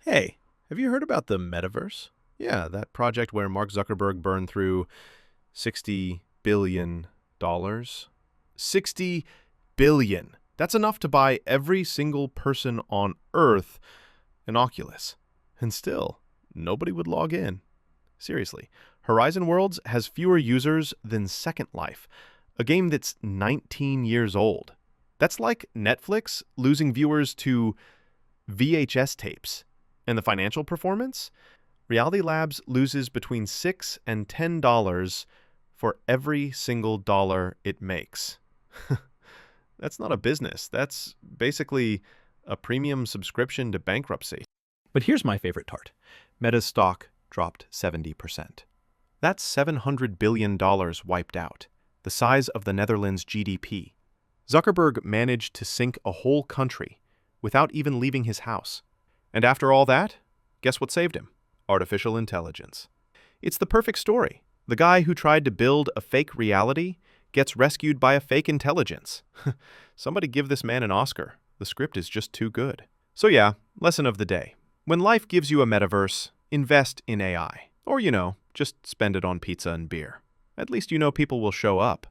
Hey, have you heard about the Metaverse? Yeah, that project where Mark Zuckerberg burned through $60 billion. dollars. 60 billion. That's enough to buy every single person on Earth an Oculus. And still, nobody would log in. Seriously, Horizon Worlds has fewer users than Second Life, a game that's 19 years old. That's like Netflix losing viewers to VHS tapes. And the financial performance? Reality Labs loses between $6 and $10 for every single dollar it makes. That's not a business. That's basically a premium subscription to bankruptcy. But here's my favorite part. Meta's stock dropped 70%. That's $700 billion wiped out, the size of the Netherlands' GDP. Zuckerberg managed to sink a whole country without even leaving his house. And after all that, guess what saved him? Artificial intelligence. It's the perfect story. The guy who tried to build a fake reality gets rescued by a fake intelligence. Somebody give this man an Oscar. The script is just too good. So yeah, lesson of the day. When life gives you a metaverse, invest in AI. Or, just spend it on pizza and beer. At least you know people will show up.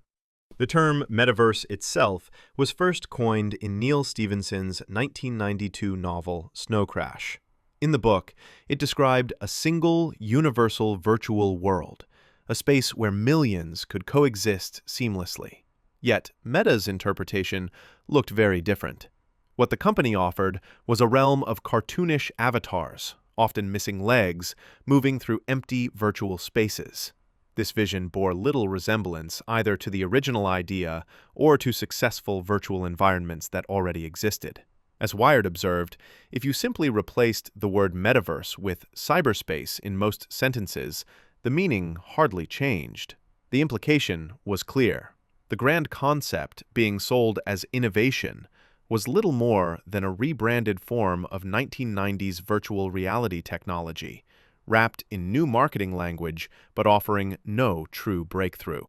The term metaverse itself was first coined in Neil Stephenson's 1992 novel Snow Crash. In the book, it described a single, universal virtual world, a space where millions could coexist seamlessly. Yet, Meta's interpretation looked very different. What the company offered was a realm of cartoonish avatars, often missing legs, moving through empty virtual spaces. This vision bore little resemblance either to the original idea or to successful virtual environments that already existed. As Wired observed, if you simply replaced the word metaverse with cyberspace in most sentences, the meaning hardly changed. The implication was clear. The grand concept being sold as innovation was little more than a rebranded form of 1990s virtual reality technology, wrapped in new marketing language but offering no true breakthrough.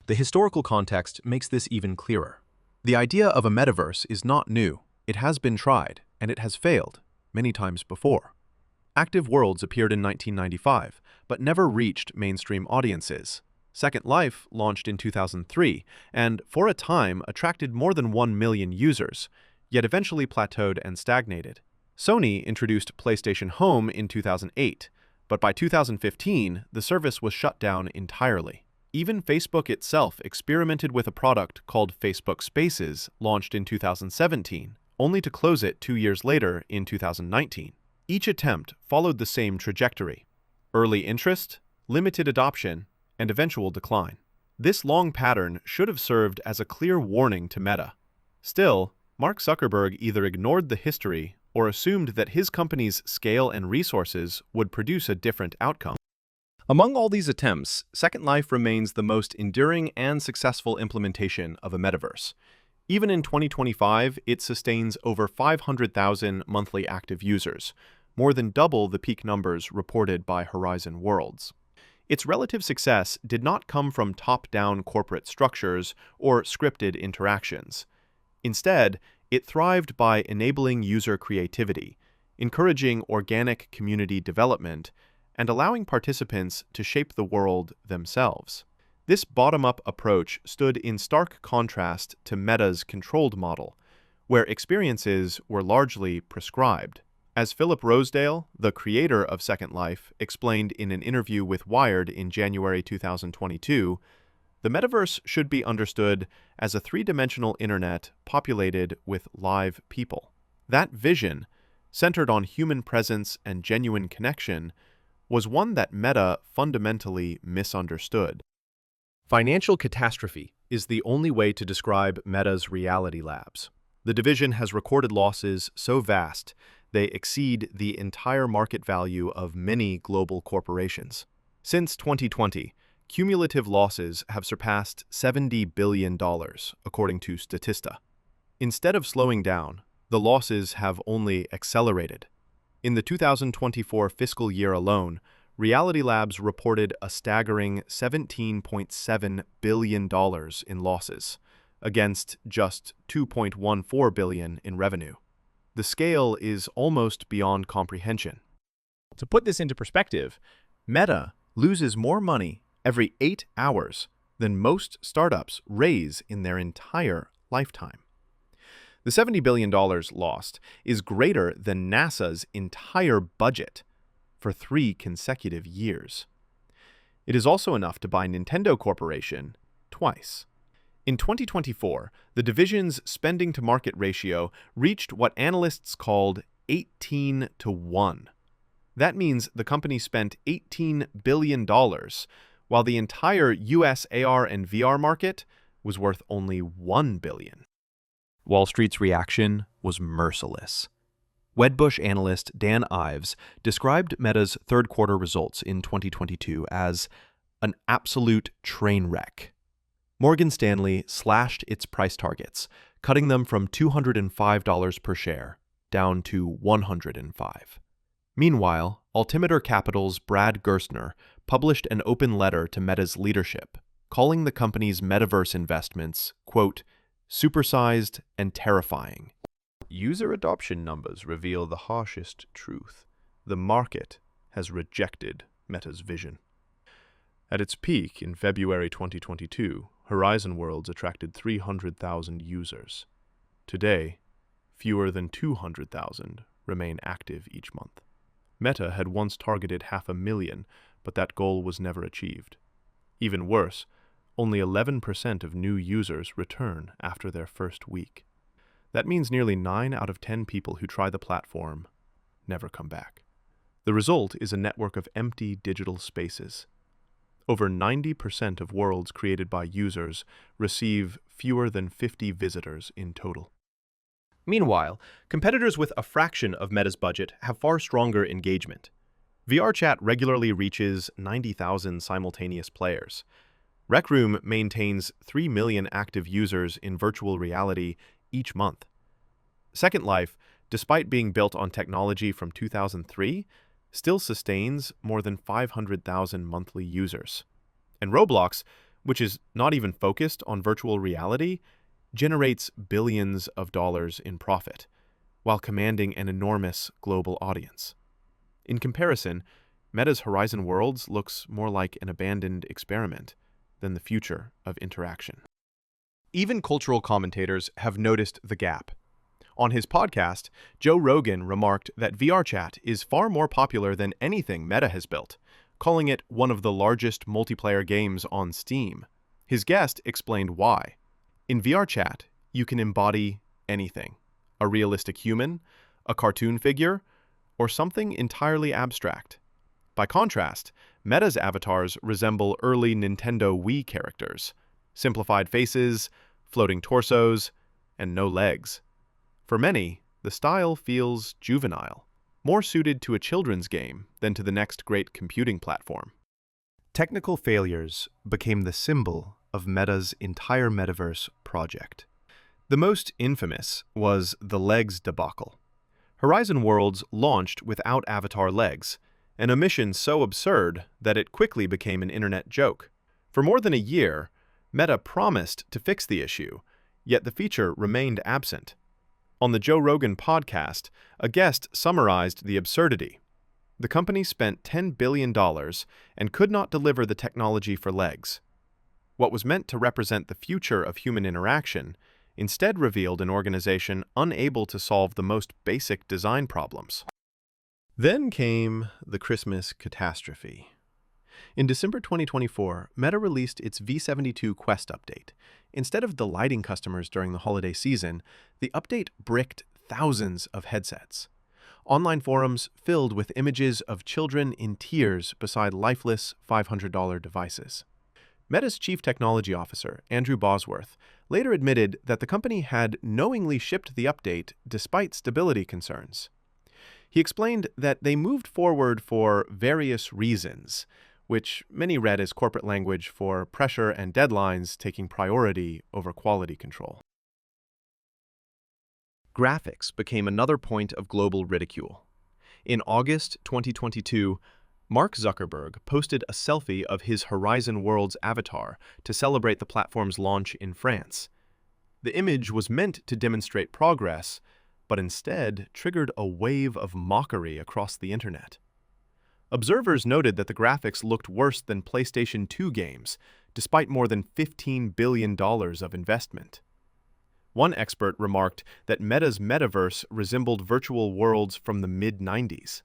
The historical context makes this even clearer. The idea of a metaverse is not new. It has been tried, and it has failed many times before. Active Worlds appeared in 1995, but never reached mainstream audiences. Second Life launched in 2003, and for a time attracted more than 1 million users, yet eventually plateaued and stagnated. Sony introduced PlayStation Home in 2008, but by 2015, the service was shut down entirely. Even Facebook itself experimented with a product called Facebook Spaces, launched in 2017, only to close it 2 years later in 2019. Each attempt followed the same trajectory: early interest, limited adoption, and eventual decline. This long pattern should have served as a clear warning to Meta. Still, Mark Zuckerberg either ignored the history or assumed that his company's scale and resources would produce a different outcome. Among all these attempts, Second Life remains the most enduring and successful implementation of a metaverse. Even in 2025, it sustains over 500,000 monthly active users, more than double the peak numbers reported by Horizon Worlds. Its relative success did not come from top-down corporate structures or scripted interactions. Instead, it thrived by enabling user creativity, encouraging organic community development, and allowing participants to shape the world themselves. This bottom-up approach stood in stark contrast to Meta's controlled model, where experiences were largely prescribed. As Philip Rosedale, the creator of Second Life, explained in an interview with Wired in January 2022, the metaverse should be understood as a three-dimensional internet populated with live people. That vision, centered on human presence and genuine connection, was one that Meta fundamentally misunderstood. Financial catastrophe is the only way to describe Meta's Reality Labs. The division has recorded losses so vast they exceed the entire market value of many global corporations. Since 2020, cumulative losses have surpassed $70 billion, according to Statista. Instead of slowing down, the losses have only accelerated. In the 2024 fiscal year alone, Reality Labs reported a staggering $17.7 billion in losses, against just $2.14 billion in revenue. The scale is almost beyond comprehension. To put this into perspective, Meta loses more money every 8 hours than most startups raise in their entire lifetime. The $70 billion lost is greater than NASA's entire budget for 3 consecutive years. It is also enough to buy Nintendo Corporation twice. In 2024, the division's spending-to-market ratio reached what analysts called 18 to 1. That means the company spent $18 billion, while the entire US AR and VR market was worth only $1 billion. Wall Street's reaction was merciless. Wedbush analyst Dan Ives described Meta's third-quarter results in 2022 as an absolute train wreck. Morgan Stanley slashed its price targets, cutting them from $205 per share down to $105. Meanwhile, Altimeter Capital's Brad Gerstner published an open letter to Meta's leadership, calling the company's Metaverse investments, quote, supersized and terrifying. User adoption numbers reveal the harshest truth. The market has rejected Meta's vision. At its peak in February 2022, Horizon Worlds attracted 300,000 users. Today, fewer than 200,000 remain active each month. Meta had once targeted 500,000, but that goal was never achieved. Even worse, only 11% of new users return after their first week. That means nearly 9 out of 10 people who try the platform never come back. The result is a network of empty digital spaces. Over 90% of worlds created by users receive fewer than 50 visitors in total. Meanwhile, competitors with a fraction of Meta's budget have far stronger engagement. VRChat regularly reaches 90,000 simultaneous players. Rec Room maintains 3 million active users in virtual reality each month. Second Life, despite being built on technology from 2003, still sustains more than 500,000 monthly users. And Roblox, which is not even focused on virtual reality, generates billions of dollars in profit, while commanding an enormous global audience. In comparison, Meta's Horizon Worlds looks more like an abandoned experiment than the future of interaction. Even cultural commentators have noticed the gap. On his podcast, Joe Rogan remarked that VRChat is far more popular than anything Meta has built, calling it one of the largest multiplayer games on Steam. His guest explained why. In VRChat, you can embody anything: a realistic human, a cartoon figure, or something entirely abstract. By contrast, Meta's avatars resemble early Nintendo Wii characters: simplified faces, floating torsos, and no legs. For many, the style feels juvenile, more suited to a children's game than to the next great computing platform. Technical failures became the symbol of Meta's entire Metaverse project. The most infamous was the legs debacle. Horizon Worlds launched without avatar legs, an omission so absurd that it quickly became an internet joke. For more than a year, Meta promised to fix the issue, yet the feature remained absent. On the Joe Rogan podcast, a guest summarized the absurdity. The company spent $10 billion and could not deliver the technology for legs. What was meant to represent the future of human interaction instead revealed an organization unable to solve the most basic design problems. Then came the Christmas catastrophe. In December 2024, Meta released its V72 Quest update. Instead of delighting customers during the holiday season, the update bricked thousands of headsets. Online forums filled with images of children in tears beside lifeless $500 devices. Meta's chief technology officer, Andrew Bosworth, later admitted that the company had knowingly shipped the update despite stability concerns. He explained that they moved forward for various reasons, which many read as corporate language for pressure and deadlines taking priority over quality control. Graphics became another point of global ridicule. In August 2022, Mark Zuckerberg posted a selfie of his Horizon Worlds avatar to celebrate the platform's launch in France. The image was meant to demonstrate progress, but instead triggered a wave of mockery across the internet. Observers noted that the graphics looked worse than PlayStation 2 games, despite more than $15 billion of investment. One expert remarked that Meta's metaverse resembled virtual worlds from the mid-90s.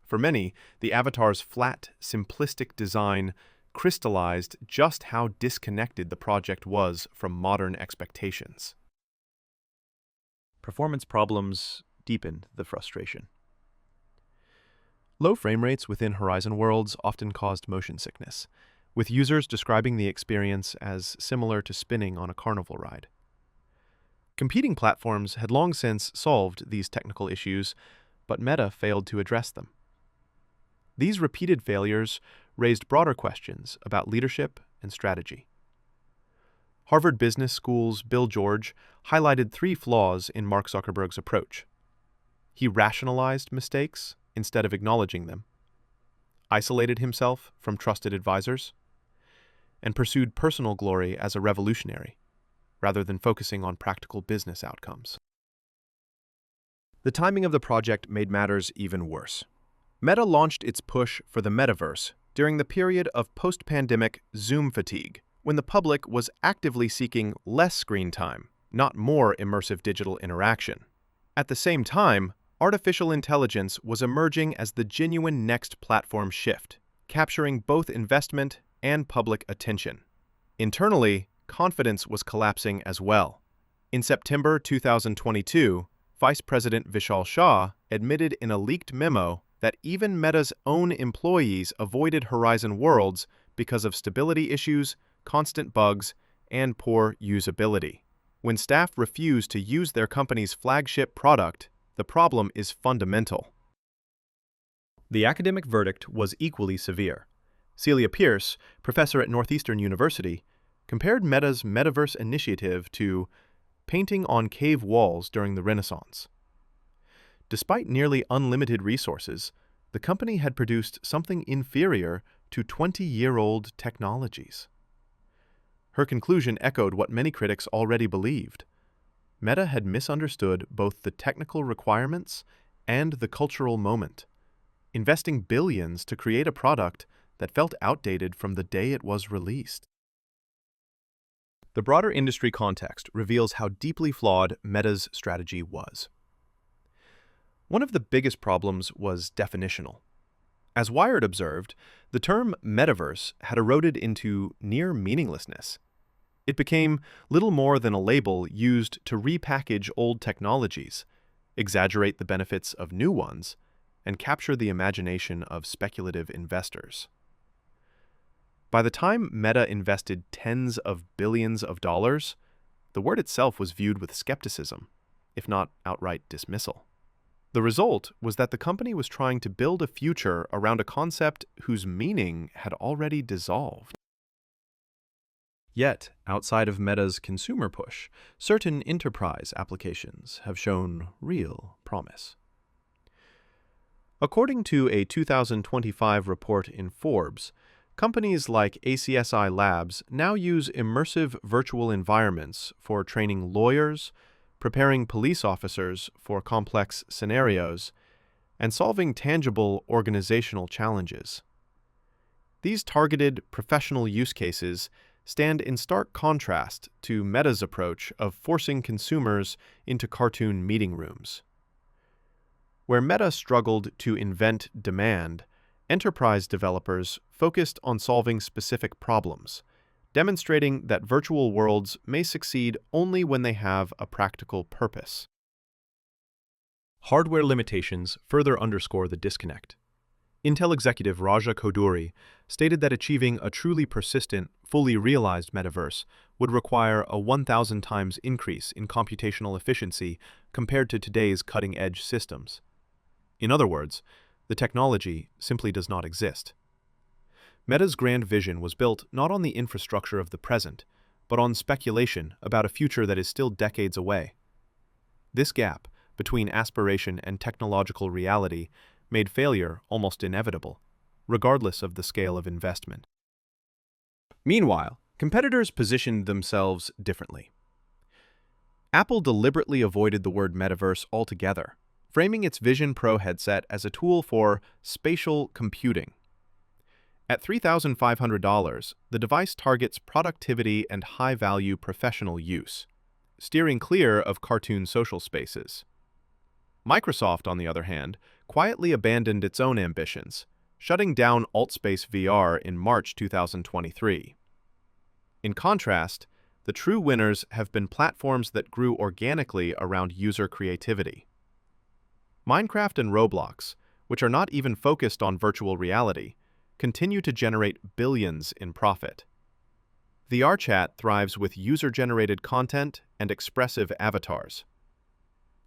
For many, the avatar's flat, simplistic design crystallized just how disconnected the project was from modern expectations. Performance problems deepened the frustration. Low frame rates within Horizon worlds often caused motion sickness, with users describing the experience as similar to spinning on a carnival ride. Competing platforms had long since solved these technical issues, but Meta failed to address them. These repeated failures raised broader questions about leadership and strategy. Harvard Business School's Bill George highlighted 3 flaws in Mark Zuckerberg's approach. He rationalized mistakes instead of acknowledging them, isolated himself from trusted advisors, and pursued personal glory as a revolutionary, rather than focusing on practical business outcomes. The timing of the project made matters even worse. Meta launched its push for the metaverse during the period of post-pandemic Zoom fatigue, when the public was actively seeking less screen time, not more immersive digital interaction. At the same time, artificial intelligence was emerging as the genuine next platform shift, capturing both investment and public attention. Internally, confidence was collapsing as well. In September 2022, Vice President Vishal Shah admitted in a leaked memo that even Meta's own employees avoided Horizon Worlds because of stability issues, constant bugs, and poor usability. When staff refuse to use their company's flagship product, the problem is fundamental. The academic verdict was equally severe. Celia Pierce, professor at Northeastern University, compared Meta's Metaverse initiative to painting on cave walls during the Renaissance. Despite nearly unlimited resources, the company had produced something inferior to 20-year-old technologies. Her conclusion echoed what many critics already believed. Meta had misunderstood both the technical requirements and the cultural moment, investing billions to create a product that felt outdated from the day it was released. The broader industry context reveals how deeply flawed Meta's strategy was. One of the biggest problems was definitional. As Wired observed, the term metaverse had eroded into near meaninglessness. It became little more than a label used to repackage old technologies, exaggerate the benefits of new ones, and capture the imagination of speculative investors. By the time Meta invested tens of billions of dollars, the word itself was viewed with skepticism, if not outright dismissal. The result was that the company was trying to build a future around a concept whose meaning had already dissolved. Yet, outside of Meta's consumer push, certain enterprise applications have shown real promise. According to a 2025 report in Forbes, companies like ACSI Labs now use immersive virtual environments for training lawyers, preparing police officers for complex scenarios, and solving tangible organizational challenges. These targeted professional use cases stand in stark contrast to Meta's approach of forcing consumers into cartoon meeting rooms. Where Meta struggled to invent demand, enterprise developers focused on solving specific problems, demonstrating that virtual worlds may succeed only when they have a practical purpose. Hardware limitations further underscore the disconnect. Intel executive Raja Koduri stated that achieving a truly persistent, fully realized metaverse would require a 1,000 times increase in computational efficiency compared to today's cutting-edge systems. In other words, the technology simply does not exist. Meta's grand vision was built not on the infrastructure of the present, but on speculation about a future that is still decades away. This gap between aspiration and technological reality made failure almost inevitable, regardless of the scale of investment. Meanwhile, competitors positioned themselves differently. Apple deliberately avoided the word metaverse altogether, framing its Vision Pro headset as a tool for spatial computing. At $3,500, the device targets productivity and high-value professional use, steering clear of cartoon social spaces. Microsoft, on the other hand, quietly abandoned its own ambitions, shutting down AltSpace VR in March 2023. In contrast, the true winners have been platforms that grew organically around user creativity. Minecraft and Roblox, which are not even focused on virtual reality, continue to generate billions in profit. VRChat thrives with user-generated content and expressive avatars.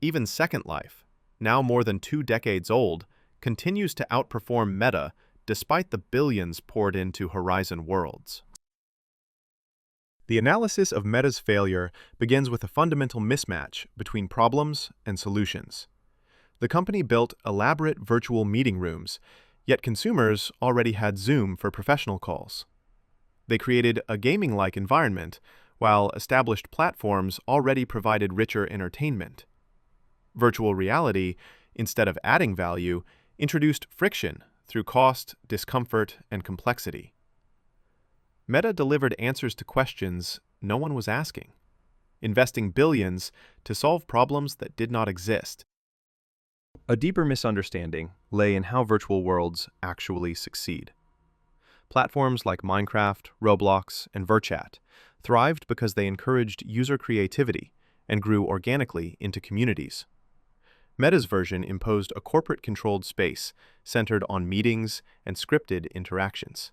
Even Second Life, now more than 2 decades old, continues to outperform Meta despite the billions poured into Horizon Worlds. The analysis of Meta's failure begins with a fundamental mismatch between problems and solutions. The company built elaborate virtual meeting rooms, yet consumers already had Zoom for professional calls. They created a gaming-like environment, while established platforms already provided richer entertainment. Virtual reality, instead of adding value, introduced friction through cost, discomfort, and complexity. Meta delivered answers to questions no one was asking, investing billions to solve problems that did not exist. A deeper misunderstanding lay in how virtual worlds actually succeed. Platforms like Minecraft, Roblox, and VRChat thrived because they encouraged user creativity and grew organically into communities. Meta's version imposed a corporate-controlled space centered on meetings and scripted interactions.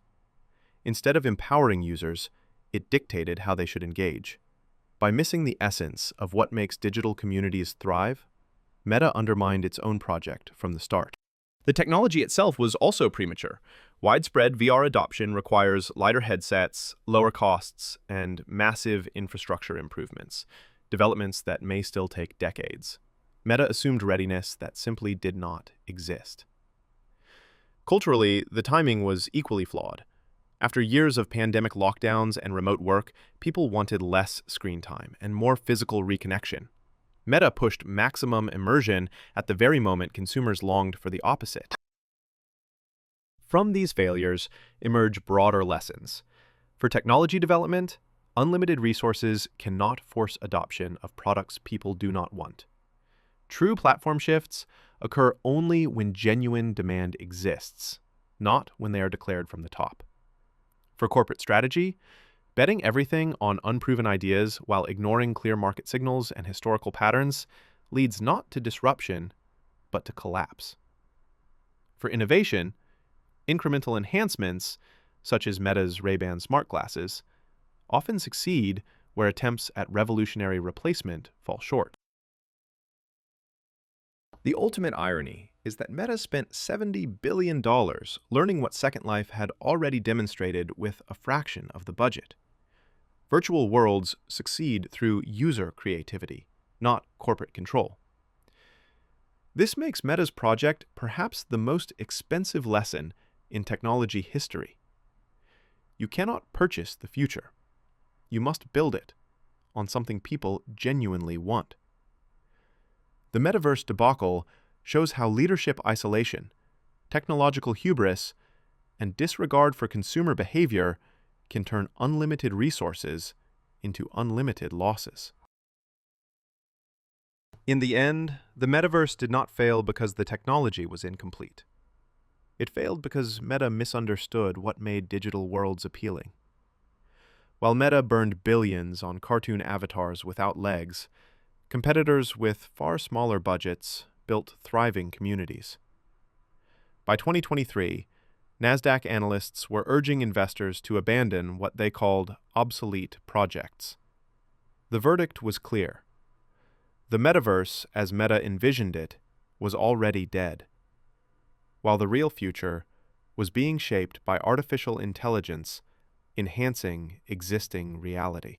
Instead of empowering users, it dictated how they should engage. By missing the essence of what makes digital communities thrive, Meta undermined its own project from the start. The technology itself was also premature. Widespread VR adoption requires lighter headsets, lower costs, and massive infrastructure improvements, developments that may still take decades. Meta assumed readiness that simply did not exist. Culturally, the timing was equally flawed. After years of pandemic lockdowns and remote work, people wanted less screen time and more physical reconnection. Meta pushed maximum immersion at the very moment consumers longed for the opposite. From these failures emerge broader lessons. For technology development, unlimited resources cannot force adoption of products people do not want. True platform shifts occur only when genuine demand exists, not when they are declared from the top. For corporate strategy, betting everything on unproven ideas while ignoring clear market signals and historical patterns leads not to disruption, but to collapse. For innovation, incremental enhancements, such as Meta's Ray-Ban smart glasses, often succeed where attempts at revolutionary replacement fall short. The ultimate irony is that Meta spent $70 billion learning what Second Life had already demonstrated with a fraction of the budget. Virtual worlds succeed through user creativity, not corporate control. This makes Meta's project perhaps the most expensive lesson in technology history. You cannot purchase the future. You must build it on something people genuinely want. The Metaverse debacle shows how leadership isolation, technological hubris, and disregard for consumer behavior can turn unlimited resources into unlimited losses. In the end, the Metaverse did not fail because the technology was incomplete. It failed because Meta misunderstood what made digital worlds appealing. While Meta burned billions on cartoon avatars without legs, competitors with far smaller budgets built thriving communities. By 2023, NASDAQ analysts were urging investors to abandon what they called obsolete projects. The verdict was clear. The metaverse, as Meta envisioned it, was already dead, while the real future was being shaped by artificial intelligence enhancing existing reality.